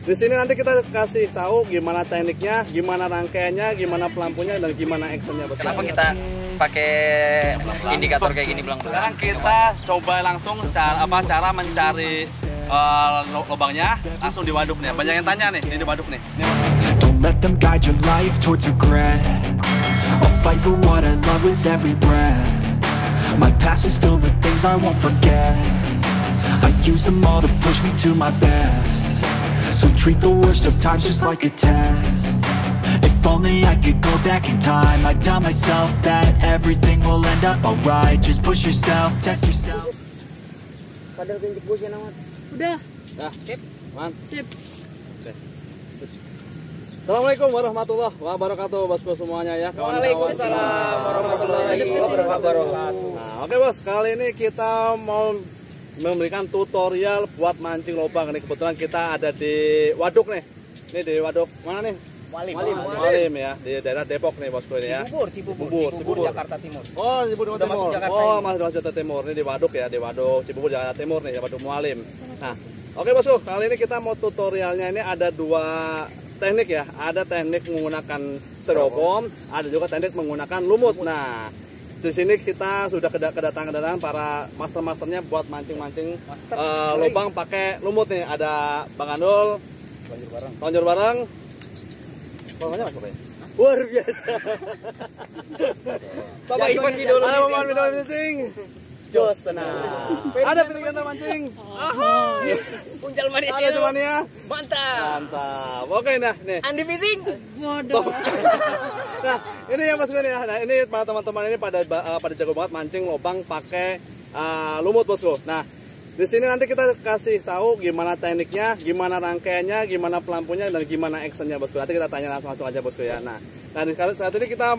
Di sini nanti kita kasih tahu gimana tekniknya, gimana rangkaiannya, gimana pelampunya, dan gimana actionnya. Kenapa kita pakai indikator kayak gini belang? Sekarang kita coba langsung cara mencari lubangnya langsung di waduk nih. Banyak yang tanya nih, ini di waduk nih. Don't let them guide your life towards regret. I'll fight for what I love with every breath. My past is filled with things I won't forget. I use them all to push me to my best. So treat the worst of times just like a test. If only I could go back in time, I'd tell myself that everything will end up alright. Just push yourself, test yourself. Padahal tunjuk bos ya namat. Udah. Nah, sip. Man. Sip. Assalamualaikum warahmatullahi wabarakatuh, bosku semuanya ya. Waalaikumsalam warahmatullahi wabarakatuh. Nah, oke bos, kali ini kita mau memberikan tutorial buat mancing lubang nih. Kebetulan kita ada di waduk nih. Ini di waduk mana nih? Walim ya, di daerah Depok nih bosku ini ya. Cibubur, Jakarta Timur. Oh, Cibubur Timur. Oh, masih Jakarta Timur. Ini di waduk ya, di waduk Cibubur Jakarta Timur nih, waduk Mualim. Nah, oke bosku, kali ini kita mau tutorialnya ini ada dua teknik ya. Ada teknik menggunakan styrofoam, ada juga teknik menggunakan lumut. Nah, di sini kita sudah kedatangan para master-masternya buat mancing-mancing lubang pakai lumut nih. Ada Bang Andul, tonjor bareng. Pokoknya Mas Bapak. Luar biasa. Bapak Iwan Widodo mancing. Jos tenang. Ada pilihan mancing. Puncal mania. Ada mania. Mantap. Oke nah, nih. Andi Fishing. Bodoh. Nah, ini yang bosku nih. Nah, ini para teman-teman ini pada jago banget mancing lubang pakai lumut bosku. Nah, di sini nanti kita kasih tahu gimana tekniknya, gimana rangkaiannya, gimana pelampunya, dan gimana actionnya bosku. Nanti kita tanya langsung aja bosku ya. Nah, saat ini kita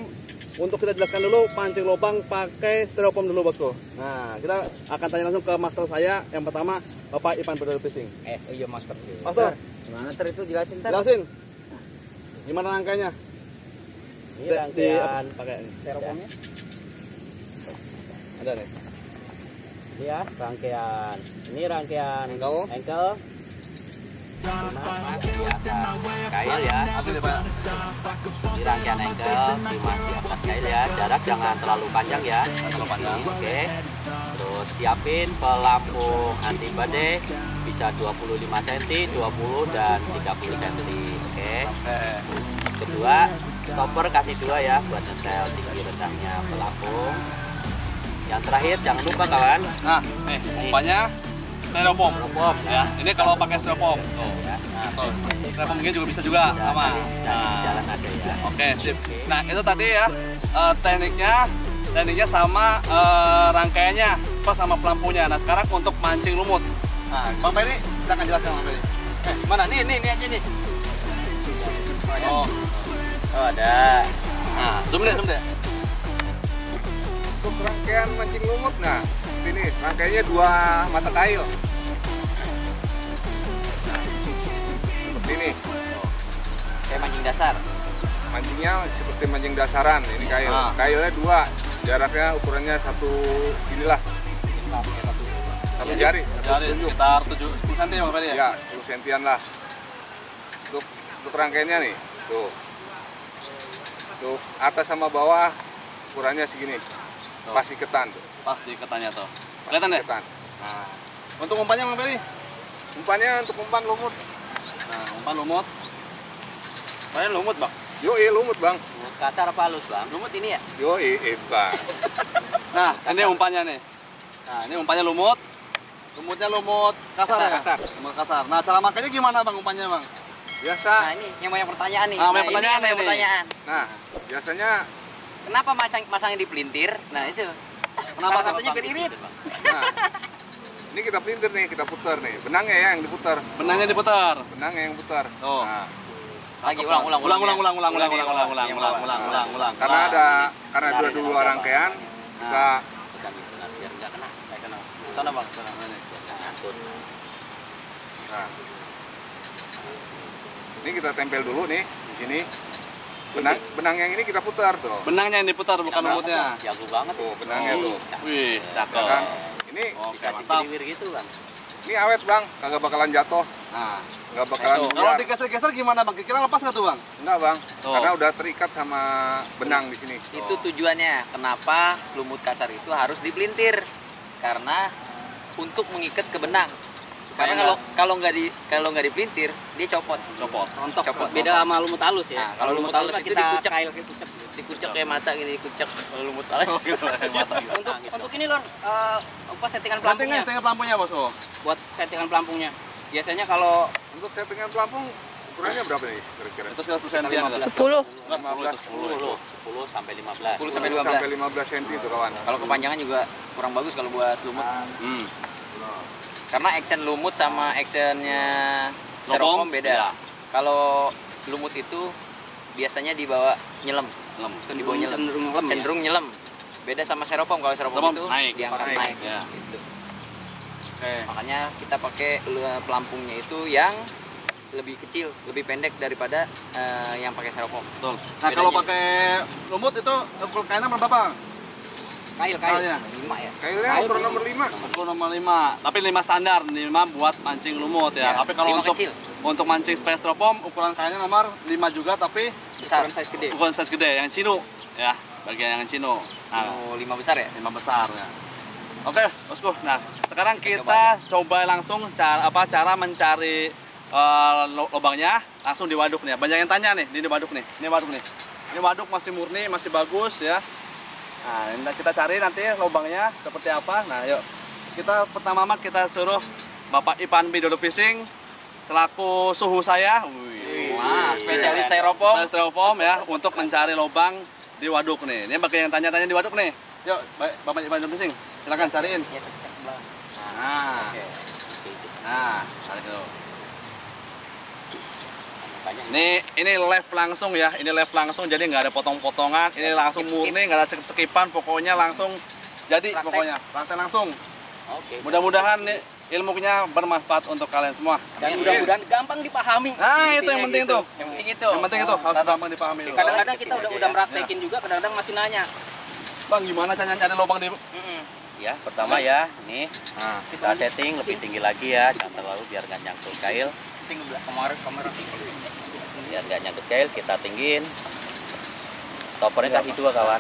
kita jelaskan dulu pancing lubang pakai styrofoam dulu bosku. Nah, kita akan tanya langsung ke master saya. Yang pertama, Bapak Ipan Bedol Fishing. Iya master. Master, Gimana ter itu jelasin ter? jelasin. Gimana rangkaiannya? Ini rangkaian pakai styrofoamnya. ada nih. Ini ya rangkaian. Ini rangkaian ankle. Kail ya. Di rangkaian ankle di atas kail ya. Jarak jangan terlalu panjang ya. Oke. Terus siapin pelampung anti badai bisa 25 cm, 20 dan 30 cm. Oke. Kedua, stopper kasih 2 ya buat nyetel tinggi rendahnya pelampung. Yang terakhir jangan lupa kawan. Nah, nih umpannya styrofoam. Ya, ini kalau pakai styrofoam. Tuh. Ya. Nah, tuh. Styrofoam ini juga bisa juga sama. Jalan ada ya. Oke, sip. Nah, itu tadi ya tekniknya sama rangkaiannya pas sama pelampunya. Nah, sekarang untuk mancing lumut. Nah, Bang Ferry, kita akan jelaskan Bang Ferry. Mana nih aja nih. Oh, Ada. nah, zoom deh. Untuk rangkaian mancing lumut, nah ini rangkaiannya 2 mata kail. Nah, seperti ini. Kayak mancing dasar. Mancingnya seperti mancing dasaran. Ini kail. Ah. Kailnya 2. Jaraknya ukurannya seginilah. Satu jari. Jadi sekitar 10 cm ya Bang Ferry ya? Ya, 10 sentian lah. Untuk rangkaiannya nih, tuh. Tuh atas sama bawah ukurannya segini. Pas iketan tuh. Pas di ketannya tuh. Kelihatan deh? Iketan. Nah, untuk umpannya Bang Ferry? Umpannya untuk umpan lumut. Nah, umpan lumut. Umpannya lumut, Bang. Yoi, lumut bang. Kasar apa halus bang? Lumut ini ya? Yoi, bang. Nah, ini umpannya nih. Nah, ini umpannya lumut. Lumutnya lumut kasar ya? Kasar. Lumut kasar. Nah, cara makanya gimana Bang umpannya Bang? Biasa. Nah ini yang banyak pertanyaan nih. Ah, banyak ini pertanyaan yang banyak nih. pertanyaan. Nah, biasanya Kenapa masangnya di pelintir? Nah itu. Kenapa Salah satunya Bang? biar irit. nah, ini kita pelintir nih, kita putar nih. Benangnya ya yang diputar. Benangnya diputar. Benangnya yang putar. Oh. Nah, Lagi ulang. karena ada dua rangkaian kita Biar nggak kena. Sana Bang, sana. Nyangkut. nah, ini kita tempel dulu nih di sini. Benang yang ini kita putar tuh. Benangnya yang diputar bukan lumutnya. Jago banget. Tuh, benangnya tuh. Wih, Ya cakep. kan? Ini Oke, Bisa mantap. disiliwir gitu bang. awet bang, kagak bakalan jatuh. Nah, nggak bakalan kalau digeser-geser gimana bang? Kira-kira lepas nggak tuh bang? Enggak bang, Oh. karena udah terikat sama benang di sini. Itu tujuannya kenapa lumut kasar itu harus dipelintir, karena untuk mengikat ke benang. Karena kalau nggak dipelintir dia copot. Rontok. Copot. Beda sama lumut halus ya. Nah, kalau lumut halus itu kita dikucek. kail kucek. Dikucek kayak mata gini, dikucek. Kalau lumut halus Untuk ini Lor, apa settingan pelampungnya? Settingan lampunya bos. Buat settingan pelampungnya. Biasanya kalau Untuk settingan pelampung ukurannya berapa nih kira-kira? Itu 100 cm. 10 10 sampai 15. 10 sampai 15 cm itu kawan. Kalau kepanjangan juga kurang bagus kalau buat lumut. Karena action lumut sama actionnya styrofoam beda. Kalau lumut itu biasanya dibawa nyelam. Itu dibawa nyelam. Cenderung nyelam. Beda sama styrofoam. Kalau styrofoam itu diangkat naik. Ya. Gitu. Oke. Makanya kita pakai pelampungnya itu yang lebih kecil, lebih pendek daripada yang pakai styrofoam. Betul. Nah, kalau pakai lumut itu kainnya berapa bang? kail. Kailnya? 5 ya. Kailnya ukuran nomor 5. Ukuran nomor 5. Tapi 5 standar, 5 buat mancing lumut ya. Ya, Tapi kalau 5 kecil. untuk mancing space styrofoam ukuran kailnya nomor 5 juga tapi Besar. Ukuran size gede. ukuran size gede yang Cino ya, bagian yang Cino. Nah, 5 besar ya? 5 besar ya. Oke, bosku. Nah, sekarang kita coba langsung cara mencari lubangnya langsung di waduk nih. Banyak yang tanya nih, ini waduk nih. Ini waduk nih. Ini waduk masih murni, masih bagus ya. Nah, ini kita cari nanti lubangnya seperti apa. Nah, yuk. Kita pertama kita suruh Bapak Ipan Bidodo Fishing selaku suhu saya. Wah, spesialis styrofoam Ya untuk mencari lubang di waduk nih. Ini bagi yang tanya-tanya di waduk nih. Yuk, Bapak Ipan Bidodo Fishing, silakan cariin. Nah, cari dulu. Ini live langsung ya, ini live langsung jadi nggak ada potong-potongan, ini langsung murni, nggak ada skip-skipan, pokoknya langsung jadi pokoknya praktek langsung. Oke. Mudah-mudahan nih ilmunya bermanfaat untuk kalian semua. Dan mudah-mudahan gampang dipahami. Nah itu yang penting tuh. Yang penting itu. Yang penting itu harus gampang dipahami. dulu. Kadang-kadang kita udah praktekin juga, kadang-kadang masih nanya. Bang gimana cara nyari lubang di? Ya, pertama ya, ini kita setting lebih tinggi lagi ya, jangan terlalu biar nggak nyangkut kail. Kamera. Biar nggak nyangkut kail, kita tinggiin. Stoppernya kasih 2 kawan.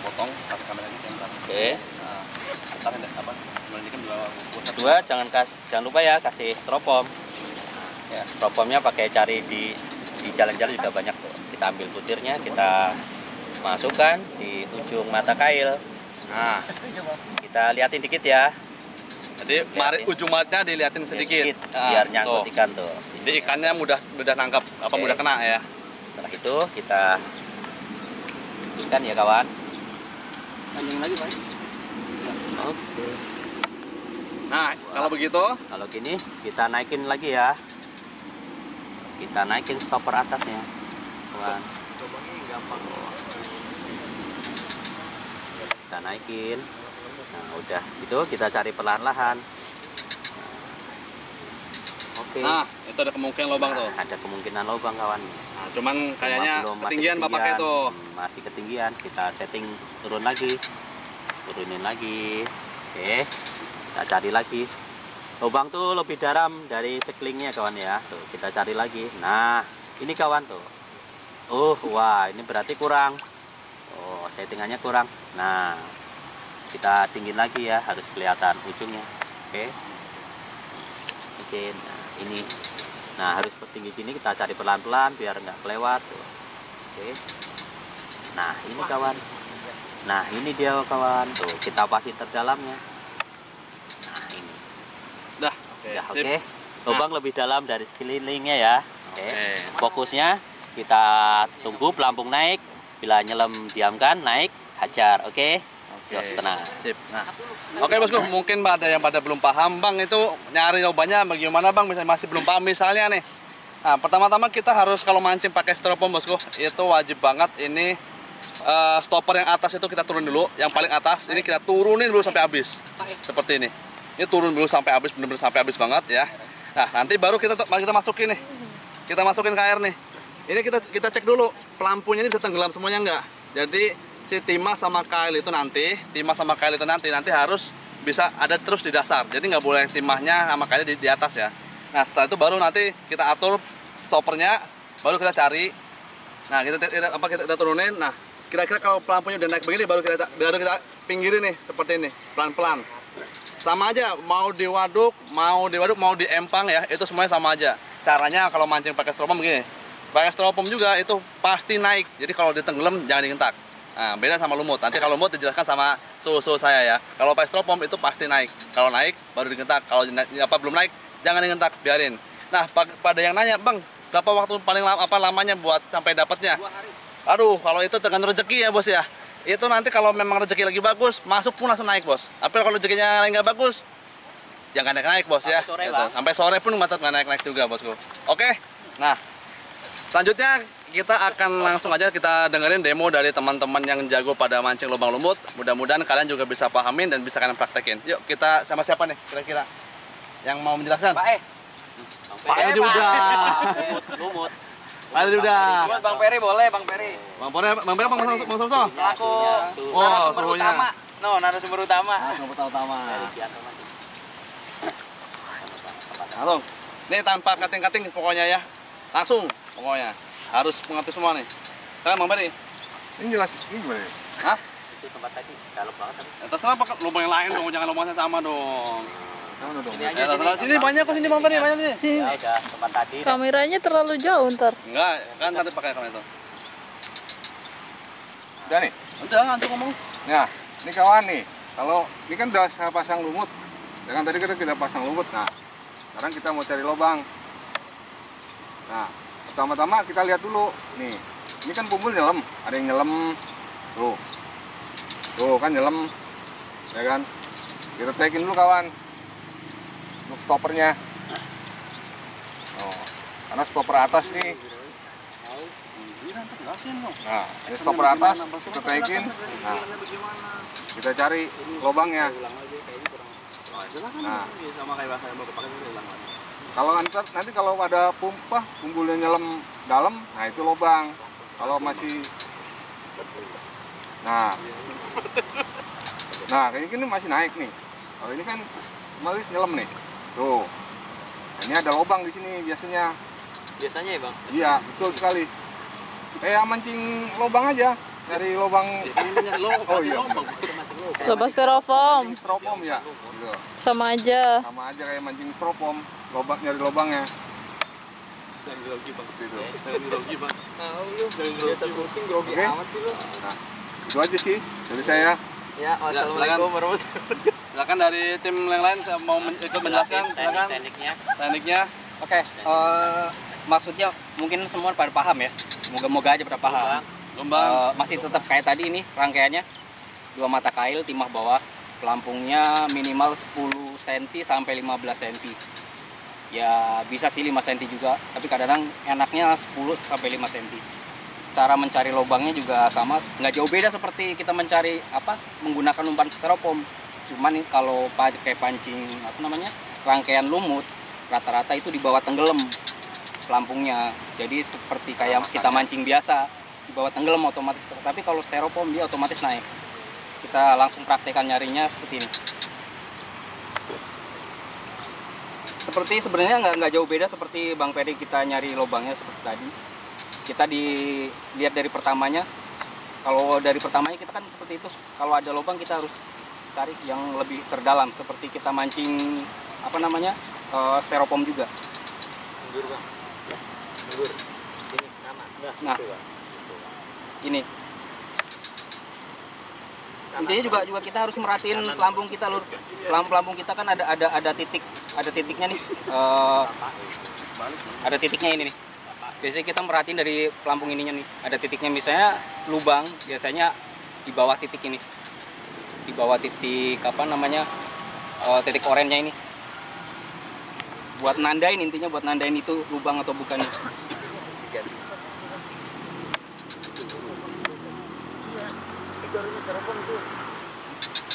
Potong pakai kamera ini saya. Oke. Apa? Melindungi Kedua, jangan lupa ya kasih styrofoam. Ya, styrofoamnya pakai cari di jalan-jalan juga banyak tuh. Kita ambil butirnya, kita masukkan di ujung mata kail. Nah, kita liatin dikit ya. Jadi mari ujung matnya dilihatin sedikit. Biar nyangkut tuh. ikan tuh. Jadi ikannya mudah nangkap, mudah kena ya. Setelah itu kita ikan ya kawan. Panjang lagi, Pak. Oke. Nah, kalau begitu, Kalau gini kita naikin lagi ya. Kita naikin stopper atasnya. Kawan. Kita naikin. Nah, udah gitu kita cari perlahan-lahan. Oke. nah itu ada kemungkinan lubang tuh. Ada kemungkinan lubang kawan. Nah, cuman kayaknya Masih ketinggian bapaknya tuh. Masih ketinggian. Kita setting turun lagi. Turunin lagi. Oke. Kita cari lagi. Lubang tuh lebih dalam dari sekelingnya kawan ya. Tuh, kita cari lagi. Nah, ini kawan tuh. Wah, ini berarti kurang. Oh, settingannya kurang. Nah, kita tinggiin lagi ya, harus kelihatan ujungnya. Oke. Nah, ini. Nah, harus tinggi gini, kita cari pelan-pelan biar nggak kelewat tuh. Oke. Nah, ini kawan. Nah, ini dia kawan. Tuh, kita pasin terdalamnya. Nah, ini. Dah, Ya, sip. oke. Lubang lebih dalam dari sekelilingnya ya. Oke. Fokusnya kita tunggu pelampung naik. Bila nyelam diamkan, naik, hajar. Oke. Jos, tenang. Sip. Nah, oke bosku, mungkin ada yang pada belum paham bang itu nyari lubangnya bagaimana bang, misalnya masih belum paham misalnya nih. Nah, pertama-tama kita harus kalau mancing pakai styrofoam bosku, itu wajib banget ini stopper yang atas itu kita turun dulu, yang paling atas ini kita turunin dulu sampai habis. Seperti ini. Ini turun dulu sampai habis, benar-benar sampai habis banget ya. Nah, nanti baru kita masukin nih. Kita masukin ke air nih. Ini kita cek dulu pelampunya ini bisa tenggelam semuanya enggak. Jadi si timah sama kail itu nanti harus bisa ada terus di dasar. Jadi nggak boleh timahnya sama kailnya di atas ya. Nah setelah itu baru nanti kita atur stoppernya, baru kita cari. Nah kita turunin. Nah kira-kira kalau pelampunya udah naik begini baru kita pinggirin nih seperti ini pelan-pelan. Sama aja mau di waduk mau di empang ya, itu semuanya sama aja. Caranya kalau mancing pakai stropom begini. Pakai stropom juga itu pasti naik. Jadi kalau ditenggelam jangan digentak. Nah, beda sama lumut. Nanti kalau lumut dijelaskan sama suhu saya ya. Kalau pakai stropom itu pasti naik. Kalau naik baru digentak. Kalau belum naik jangan digentak, biarin. Nah, pada yang nanya, "Bang, berapa waktu paling lamanya buat sampai dapatnya?" 2 hari. Aduh, kalau itu tergantung rezeki ya, Bos ya. Itu nanti kalau memang rezeki lagi bagus, masuk pun langsung naik, Bos. Tapi kalau rezekinya lagi nggak bagus, jangan naik-naik, Bos ya. Sampai sore, Gitu. Bang. Sampai sore pun nggak naik-naik juga, Bosku. Oke. Nah, selanjutnya kita akan langsung aja kita dengerin demo dari teman-teman yang jago pada mancing lubang lumut. Mudah-mudahan kalian juga bisa pahamin dan bisa kalian praktekin. Yuk, kita sama siapa nih kira-kira yang mau menjelaskan? Pak Edi udah. Lumut. Pak Edi udah. Bang Peri boleh, Bang Peri. Bang Soso. Aku Oh, narasumber suhunya. utama. Narasumber utama. Utama. Langsung. Ini tanpa kating-kating pokoknya ya. Langsung pokoknya. Harus mengerti semua nih. Sekarang Bang Peri. Ini jelas, ini gimana? Hah? Itu tempat tadi dalam banget tapi. Ya, terserah pakai lubang yang lain dong, jangan lubangnya sama dong. Sama dong. Sini aja Ya, terserah. Sini banyak kok, sini Bang Peri, banyak sini. Ya udah tempat tadi. Kameranya terlalu jauh ntar. Enggak, kan nanti pakai kamera itu. Udah nih. Udah, nanti ngomong. Nah, ini kawan nih. Kalau ini kan udah saya pasang lumut. Ya kan tadi kita pasang lumut. Nah, sekarang kita mau cari lubang. Nah, pertama-tama kita lihat dulu. Nih, ini kan pumbul nyelam. Ada yang nyelam. Tuh. Tuh kan nyelam. Ya kan? Kita tekin dulu kawan. Untuk stoppernya. Oh, karena stopper atas nih. Nah, ini stopper atas, kita tekin. Nah, kita cari lubangnya. Nah, kalau nanti kalau ada pumbulnya nyelam dalam, nah itu lubang. Kalau masih, nah kayak gini masih naik nih. Kalau ini kan masih nyelam nih. Tuh, nah, ini ada lubang di sini biasanya. Biasanya ya, Bang. Iya, betul sekali. Kayak mancing lubang aja, dari lubang. Oh iya. Lubang styrofoam. Mancing stropom ya. Gitu. Sama aja. Sama aja kayak mancing stropom, nyari lubangnya. Gitu. Oke. Nah, itu aja sih dari saya. Ya, assalamualaikum warahmatullahi wabarakatuh. Silakan dari tim yang lain mau ikut menjelaskan, silakan. Tekniknya. Oke, maksudnya mungkin semua pada paham ya. Moga-moga aja pada paham. Lubang. Masih tetap kayak tadi ini rangkaiannya 2 mata kail timah bawah, pelampungnya minimal 10 cm sampai 15 cm. Ya bisa sih 5 cm juga, tapi kadang-kadang enaknya 10 sampai 5 cm. Cara mencari lubangnya juga sama, nggak jauh beda seperti kita mencari menggunakan umpan styrofoam. Cuman nih kalau pakai pancing rangkaian lumut, rata-rata itu di bawah tenggelam pelampungnya. Jadi seperti kayak kita mancing biasa, di bawah tenggelam otomatis. Tapi kalau styrofoam dia otomatis naik. Kita langsung praktekkan nyarinya seperti ini. Seperti sebenarnya nggak jauh beda seperti Bang Peri kita nyari lubangnya seperti tadi. Kita dilihat dari pertamanya. Kalau dari pertamanya kita kan seperti itu. Kalau ada lubang kita harus cari yang lebih terdalam seperti kita mancing styrofoam juga. Mundur, Bang. Mundur. Sini kanan. Nah, ini. Intinya juga kita harus merhatiin pelampung kita, Lur. Pelampung kita kan ada titiknya nih. Ada titiknya ini nih. Biasanya kita merhatiin dari pelampung ininya nih. Ada titiknya, misalnya lubang biasanya di bawah titik ini. Di bawah titik titik oranye ini. Buat nandain, intinya buat nandain itu lubang atau bukan.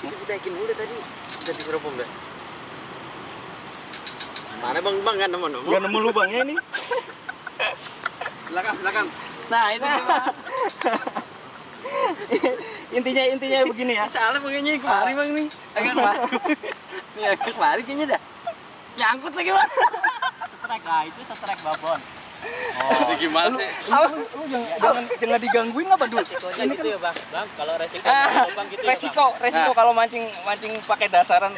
Kita ikin dulu tadi. Udah di styrofoam dah. Mana Bang nggak nemu? Nggak nemu lubangnya ini. Silakan. Nah, itu intinya begini ya. Salah pengennya kemari Bang nih. Agak kemari. Nih agak kemari kayaknya dah. Nyangkut lagi Bang. strike lah, itu strike babon. Ini gimana sih? Lu jangan digangguin apa dulu. Resikonya gitu ya bang, kalau resiko lubang gitu ya bang. Resiko kalau mancing pakai dasaran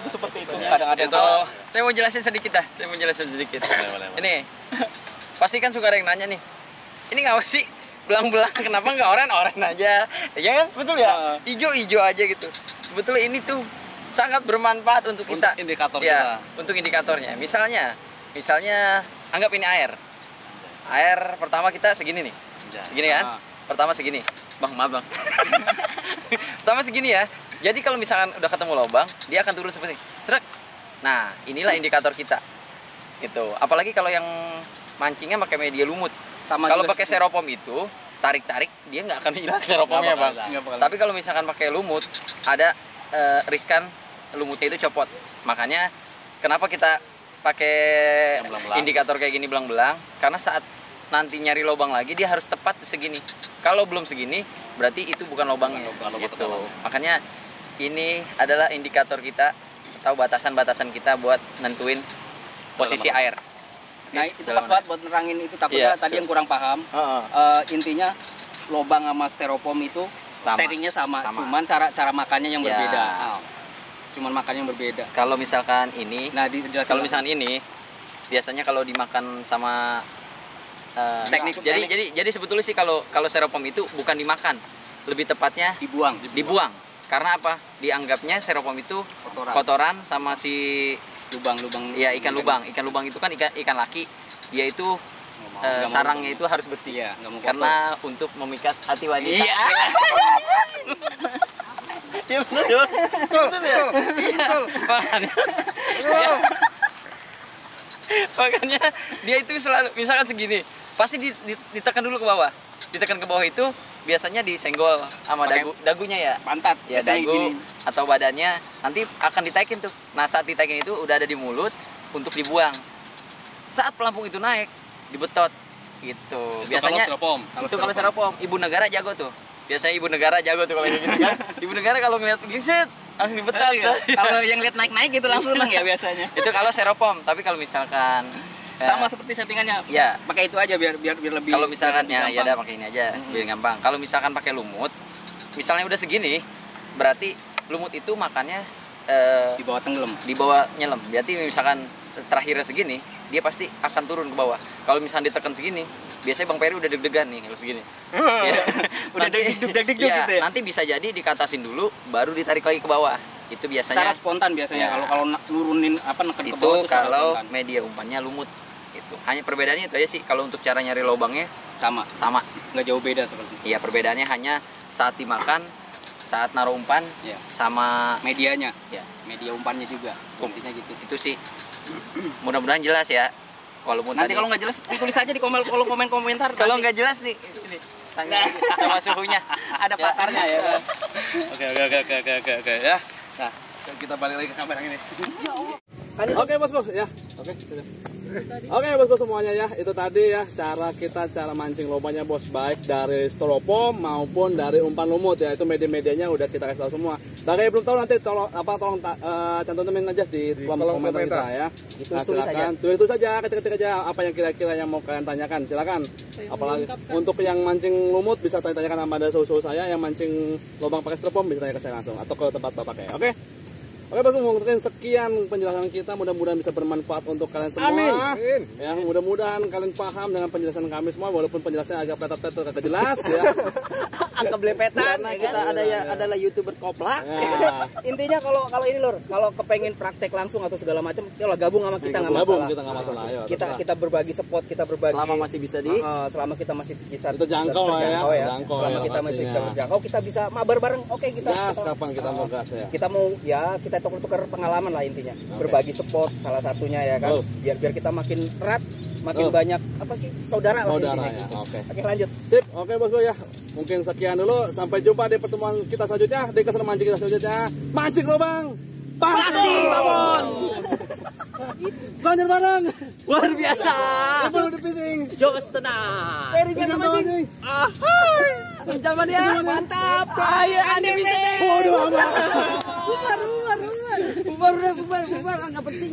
tuh seperti itu. Kadang ada Itu saya mau jelasin sedikit dah. Ini pasti kan suka ada yang nanya nih. Ini ngapa sih belang-belang? Kenapa nggak oren aja? Ya kan betul ya. Ijo aja gitu. Sebetulnya ini tuh sangat bermanfaat untuk kita. Indikator Ya, kita. untuk indikatornya. Misalnya anggap ini air. Air pertama kita segini nih. Segini kan? Pertama segini. Bang, maaf bang. Pertama segini ya. Jadi kalau misalkan udah ketemu lubang, dia akan turun seperti ini. Srek. Nah, inilah indikator kita. Gitu. Apalagi kalau yang mancingnya pakai media lumut. Kalau pakai seropom itu, tarik-tarik dia nggak akan hilang seropomnya, Bang. Tapi kalau misalkan pakai lumut, ada riskan lumutnya itu copot. Makanya kenapa kita pakai indikator kayak gini belang-belang, karena saat nanti nyari lubang lagi dia harus tepat segini. Kalau belum segini berarti itu bukan lubangnya gitu. Makanya ini adalah indikator kita atau batasan-batasan kita buat nentuin posisi air. Nah, itu pas banget buat nerangin itu, takutnya tadi yang kurang paham. Intinya lubang sama styrofoam itu teringnya sama, cuman cara makannya yang berbeda. Cuman makannya yang berbeda. Kalau misalkan ini, kalau misalkan ini biasanya kalau dimakan sama jadi sebetulnya sih kalau styrofoam itu bukan dimakan, lebih tepatnya dibuang. Karena apa? Dianggapnya styrofoam itu kotoran sama si lubang. Ya, ikan lubang itu kan ikan laki. Dia itu sarangnya itu harus bersih. Iya, karena untuk memikat hati wanita. Iya. Iya betul. Makanya dia itu selalu misalkan segini, pasti ditekan dulu ke bawah. Ditekan ke bawah itu biasanya disenggol sama dagunya ya. Pantat. Ya, dagu atau badannya nanti akan ditaikin tuh. Nah, saat ditaikin itu udah ada di mulut untuk dibuang. Saat pelampung itu naik, dibetot gitu. Biasanya itu kalau styrofoam, ibu negara jago tuh. Biasanya ibu negara jago tuh kalau gitu kan. Ibu negara kalau ngeliat giset langsung dibetot gitu. Kalau yang lihat naik gitu langsung seneng ya biasanya. Itu kalau styrofoam, tapi kalau misalkan sama seperti settingannya. Ya, pakai itu aja biar lebih. Kalau misalkan ya udah pakai ini aja, biar gampang. Kalau misalkan pakai lumut, misalnya udah segini, berarti lumut itu makannya di bawah tenggelam, di bawah nyelam. Berarti misalkan terakhirnya segini, dia pasti akan turun ke bawah. Kalau misalkan ditekan segini, biasanya Bang Peri udah deg-degan nih kalau segini. Udah deg-deg gitu ya. Nanti bisa jadi dikatasin dulu, baru ditarik lagi ke bawah. Itu biasanya secara spontan biasanya. Kalau nurunin neken ke bawah itu kalau media umpannya lumut. Itu hanya perbedaannya itu aja sih. Kalau untuk cara nyari lubangnya sama, nggak jauh beda seperti itu. Iya, perbedaannya hanya saat dimakan, saat naruh umpan, sama medianya, ya, media umpannya juga. Intinya gitu. Itu sih. Mudah-mudahan jelas ya. Walaupun nanti kalau nggak jelas ditulis aja di kolom komentar. Kalau nggak jelas nih, ini sama suhunya ada pakarnya ya. Oke ya. Nah, kita balik lagi ke kamera ini. Oke bosku ya. Oke bosku semuanya ya, itu tadi ya cara mancing lubangnya bos, baik dari styrofoam maupun dari umpan lumut ya. Itu media-medianya udah kita kasih tahu semua. Bagi yang belum tahu nanti tolong cantumin aja di kolom komentar kita ya. Nah, silakan tulis saja, ketik aja apa yang kira-kira yang mau kalian tanyakan, silakan. Apalagi untuk yang mancing lumut bisa tanyakan sama ada suhu saya, yang mancing lubang pakai styrofoam bisa tanya ke saya langsung atau ke tempat bapak ya. Oke bosku, mungkin sekian penjelasan kita, mudah-mudahan bisa bermanfaat untuk kalian semua. Amin. Ya, mudah-mudahan kalian paham dengan penjelasan kami semua, walaupun penjelasannya agak pletot-pletot, agak jelas ya. Agak belepetan karena kita adalah YouTuber koplak. Ya. Intinya kalau ini Lur, kalau kepengen praktek langsung atau segala macam, kalau gabung sama kita nggak masalah. Kita nggak masalah. Ayo, kita berbagi spot, kita berbagi selama masih bisa selama kita masih bisa terjangkau ya. Selama kita masih terjangkau, kita bisa mabar bareng. Oke, kita gas kapan kita mau gas ya. Kita mau kita tukar pengalaman lah intinya. Berbagi spot salah satunya ya kan. Biar kita makin erat, makin banyak apa sih saudara lah ya. Oke, lanjut. Sip. Oke bosku ya. Mungkin sekian dulu, sampai jumpa di pertemuan kita selanjutnya, di keseruan mancing kita selanjutnya. Mancing lubang pasti babon. Banyak bareng luar biasa. Baru di fishing. Jos tenang. Peri jangan mancing. Zaman ya. Mantap. Ayo Andi fishing. Waduh amat. Bubar. Enggak penting.